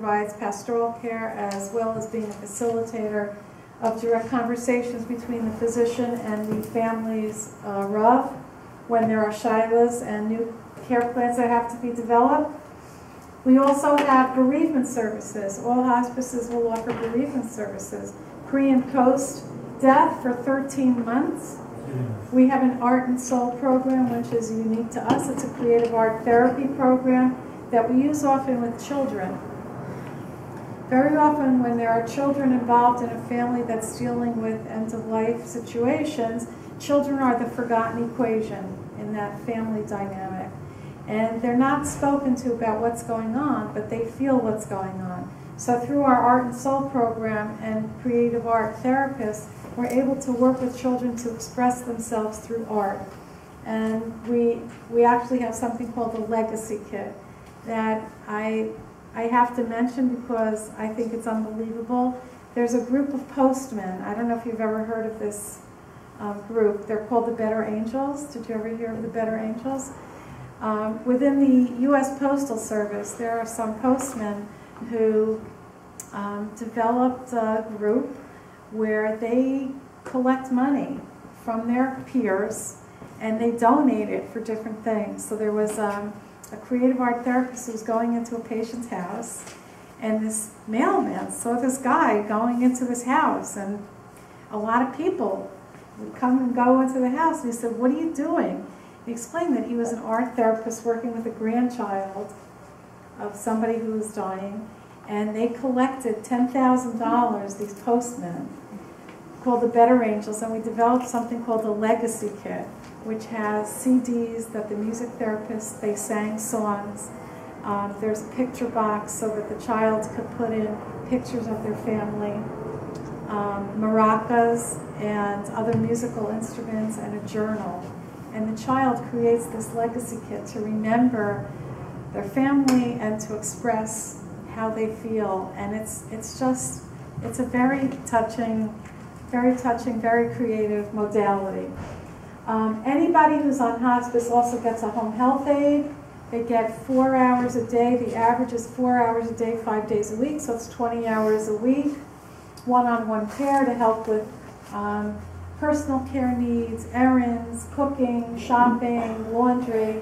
provides pastoral care as well as being a facilitator of direct conversations between the physician and the family's RUV when there are SHILAs and new care plans that have to be developed. We also have bereavement services. All hospices will offer bereavement services. Pre and post death for 13 months. We have an Art and Soul program, which is unique to us. It's a creative art therapy program that we use often with children. Very often when there are children involved in a family that's dealing with end-of-life situations, children are the forgotten equation in that family dynamic. And they're not spoken to about what's going on, but they feel what's going on. So through our Art and Soul program and creative art therapists, we're able to work with children to express themselves through art. And we actually have something called the Legacy Kit that I have to mention because I think it's unbelievable. There's a group of postmen. I don't know if you've ever heard of this group. They're called the Better Angels. Did you ever hear of the Better Angels? Within the U.S. Postal Service, there are some postmen who developed a group where they collect money from their peers and they donate it for different things. So there was a creative art therapist who was going into a patient's house, and this mailman saw this guy going into his house, and a lot of people would come and go into the house, and he said, "What are you doing?" He explained that he was an art therapist working with a grandchild of somebody who was dying, and they collected $10,000, these postmen, called the Better Angels, and we developed something called the Legacy Kit, which has CDs that the music therapists, they sang songs. There's a picture box so that the child could put in pictures of their family, maracas and other musical instruments, and a journal. And the child creates this Legacy Kit to remember their family and to express how they feel. And it's a very touching, very creative modality. Anybody who's on hospice also gets a home health aide. They get 4 hours a day. The average is 4 hours a day, 5 days a week, so it's 20 hours a week. One-on-one care to help with personal care needs, errands, cooking, shopping, laundry.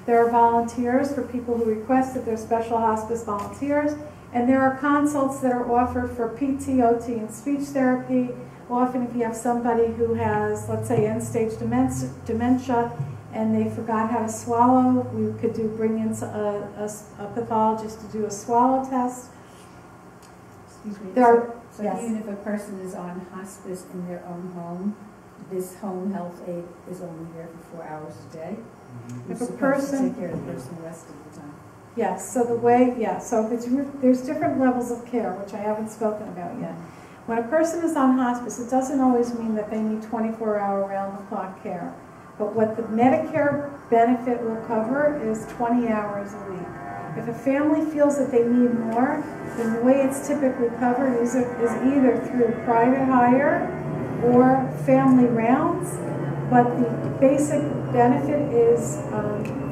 There are volunteers for people who requested. They're special hospice volunteers. And there are consults that are offered for PT, OT, and speech therapy. Often if you have somebody who has, let's say, end-stage dementia and they forgot how to swallow, we could bring in a pathologist to do a swallow test. Excuse me. So yes. Even if a person is on hospice in their own home, this home health aide is only there for 4 hours a day? Mm-hmm. If a person... take care of the person the rest of the time. Yes, so so there's different levels of care, which I haven't spoken about yet. When a person is on hospice, it doesn't always mean that they need 24-hour round-the-clock care. But what the Medicare benefit will cover is 20 hours a week. If a family feels that they need more, then the way it's typically covered is either through private hire or family rounds, but the basic benefit is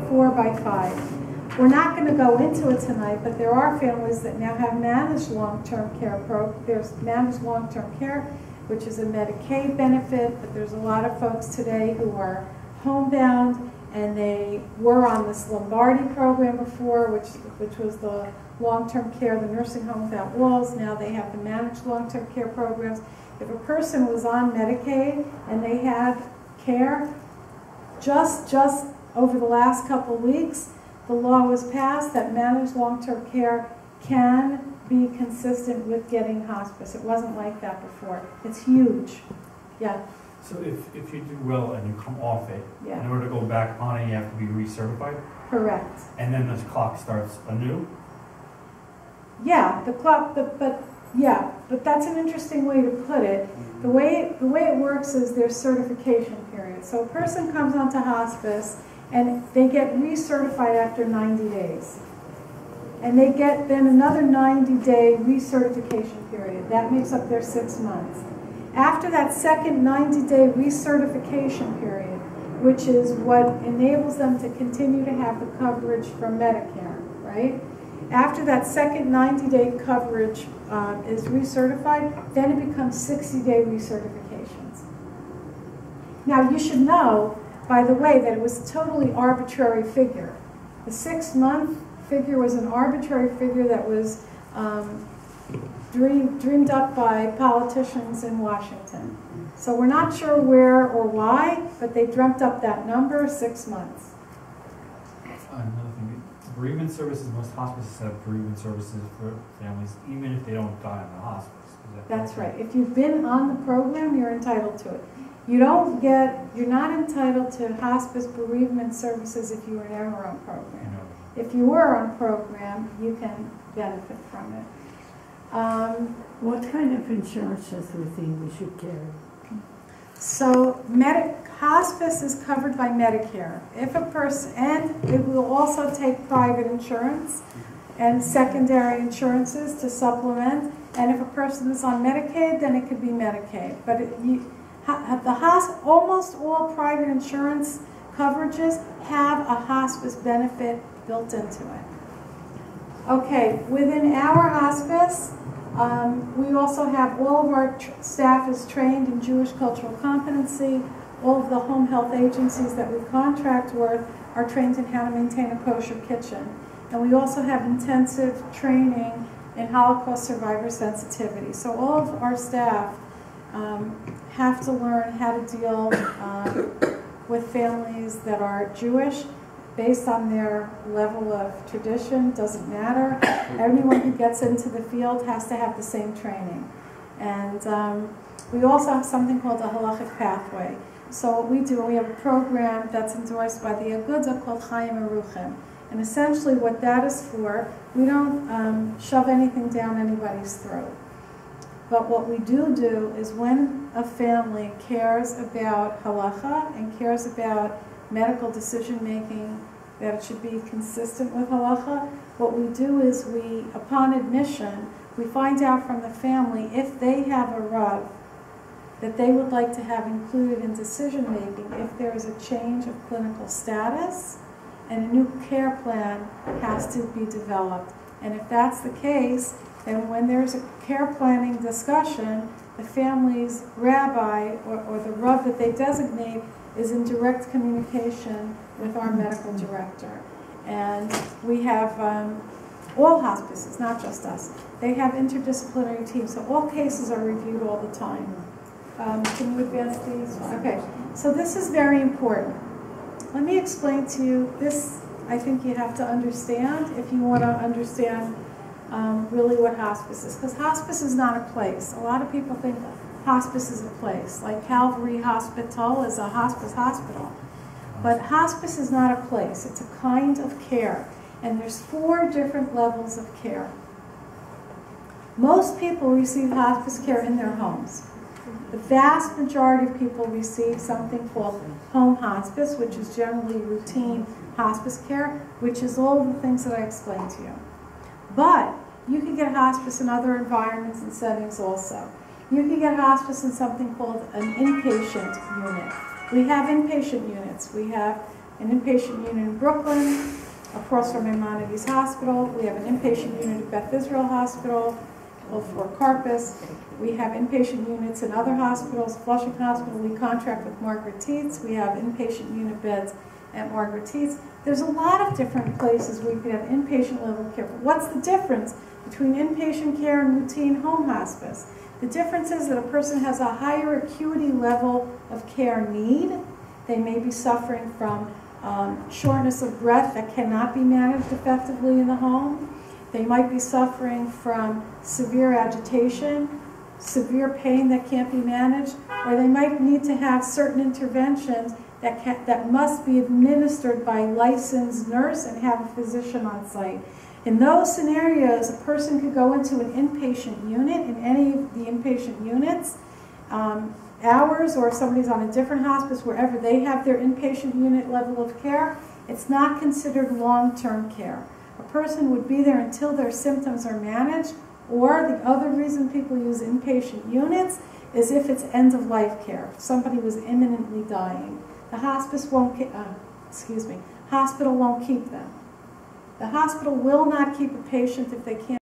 4 by 5. We're not going to go into it tonight, but there are families that now have managed long-term care. There's managed long-term care, which is a Medicaid benefit, but there's a lot of folks today who are homebound, and they were on this Lombardi program before, which was the long-term care, the nursing home without walls. Now they have the managed long-term care programs. If a person was on Medicaid and they had care, just over the last couple weeks, the law was passed that managed long-term care can be consistent with getting hospice. It wasn't like that before. It's huge. Yeah. So if you do well and you come off it, yeah, in order to go back on it, you have to be recertified? Correct. And then the clock starts anew? Yeah, the clock, but that's an interesting way to put it. The way it works is there's certification period. So a person comes onto hospice and they get recertified after 90 days. And they get then another 90-day recertification period. That makes up their 6 months. After that second 90-day recertification period, which is what enables them to continue to have the coverage from Medicare, right? After that second 90-day coverage is recertified, then it becomes 60-day recertifications. Now, you should know, by the way, that it was a totally arbitrary figure. The 6-month figure was an arbitrary figure that was dreamed up by politicians in Washington. So we're not sure where or why, but they dreamt up that number, 6 months. Another thing, bereavement services, most hospices have bereavement services for families, even if they don't die in the hospice. That's right. If you've been on the program, you're entitled to it. You're not entitled to hospice bereavement services if you were never on program. If you were on program, you can benefit from it. What kind of insurances do you think we should carry? So hospice is covered by Medicare. If a person, and it will also take private insurance and secondary insurances to supplement. And if a person is on Medicaid, then it could be Medicaid. But almost all private insurance coverages have a hospice benefit built into it. Okay, within our hospice, we also have all of our staff is trained in Jewish cultural competency. All of the home health agencies that we contract with are trained in how to maintain a kosher kitchen. And we also have intensive training in Holocaust survivor sensitivity. So all of our staff have to learn how to deal with families that are Jewish based on their level of tradition. Doesn't matter. Anyone who gets into the field has to have the same training. And we also have something called a halachic pathway. So what we do, we have a program that's endorsed by the Aguda called Chaim Aruchim. And essentially what that is for, we don't shove anything down anybody's throat. But what we do is when a family cares about halacha and cares about medical decision-making, that it should be consistent with halacha, what we do is upon admission, we find out from the family if they have a rav that they would like to have included in decision-making if there is a change of clinical status and a new care plan has to be developed. And if that's the case, then when there's a care planning discussion, the family's rabbi or the rav that they designate is in direct communication with our medical director. And we have all hospices, not just us. They have interdisciplinary teams, so all cases are reviewed all the time. Can you advance these? Okay, so this is very important. Let me explain to you this. I think you have to understand if you want to understand really what hospice is. Because hospice is not a place. A lot of people think hospice is a place. Like Calvary Hospital is a hospice hospital. But hospice is not a place. It's a kind of care. And there's 4 different levels of care. Most people receive hospice care in their homes. The vast majority of people receive something called home hospice, which is generally routine hospice care, which is all the things that I explained to you. But you can get hospice in other environments and settings also. You can get hospice in something called an inpatient unit. We have inpatient units. We have an inpatient unit in Brooklyn, across from Maimonides Hospital. We have an inpatient unit at Beth Israel Hospital, Old Fort Carpus. We have inpatient units in other hospitals. Flushing Hospital, we contract with Margaret Tietz. We have inpatient unit beds at Margaret Tietz. There's a lot of different places where you can have inpatient level care. But what's the difference between inpatient care and routine home hospice? The difference is that a person has a higher acuity level of care need. They may be suffering from shortness of breath that cannot be managed effectively in the home. They might be suffering from severe agitation, severe pain that can't be managed, or they might need to have certain interventions that must be administered by a licensed nurse and have a physician on site. In those scenarios, a person could go into an inpatient unit in any of the inpatient units, ours, or if somebody's on a different hospice, wherever they have their inpatient unit level of care. It's not considered long-term care. A person would be there until their symptoms are managed, or the other reason people use inpatient units is if it's end-of-life care. Somebody was imminently dying. The hospice won't, hospital won't keep them. The hospital will not keep a patient if they can't